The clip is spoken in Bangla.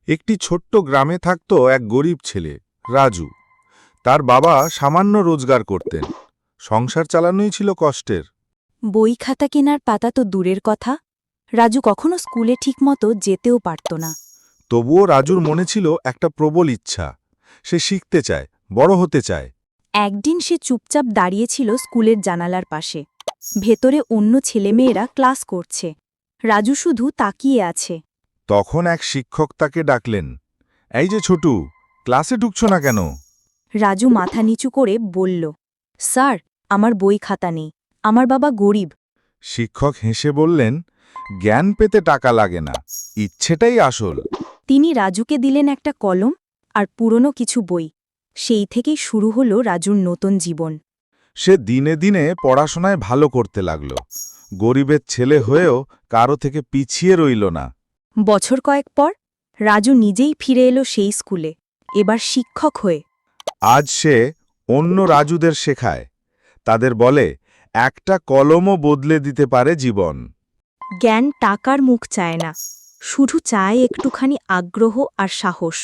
একটি ছোট্ট গ্রামে থাকত এক গরিব ছেলে, রাজু। তার বাবা সামান্য রোজগার করতেন। সংসার চালানোই ছিল কষ্টের। বই খাতা কেনার পাতা তো দূরের কথা, রাজু কখনো স্কুলে ঠিকমতো যেতেও পারত না। তবুও রাজুর মনে ছিল একটা প্রবল ইচ্ছা। সে শিখতে চায়, বড় হতে চায়। একদিন সে চুপচাপ দাঁড়িয়েছিল স্কুলের জানালার পাশে। ভেতরে অন্য ছেলেমেয়েরা ক্লাস করছে, রাজু শুধু তাকিয়ে আছে। তখন এক শিক্ষক তাকে ডাকলেন, এই যে ছোটু, ক্লাসে ঢুকছ না কেন? রাজু মাথা নিচু করে বলল, স্যার, আমার বই খাতা নেই, আমার বাবা গরিব। শিক্ষক হেসে বললেন, জ্ঞান পেতে টাকা লাগে না, ইচ্ছেটাই আসল। তিনি রাজুকে দিলেন একটা কলম আর পুরনো কিছু বই। সেই থেকেই শুরু হলো রাজুর নতুন জীবন। সে দিনে দিনে পড়াশোনায় ভালো করতে লাগল। গরিবের ছেলে হয়েও কারো থেকে পিছিয়ে রইল না। বছর কয়েক পর রাজু নিজেই ফিরে এলো সেই স্কুলে, এবার শিক্ষক হয়ে। আজ সে অন্য রাজুদের শেখায়। তাদের বলে, একটা কলমও বদলে দিতে পারে জীবন। জ্ঞান টাকার মুখ চায় না, শুধু চায় একটুখানি আগ্রহ আর সাহস।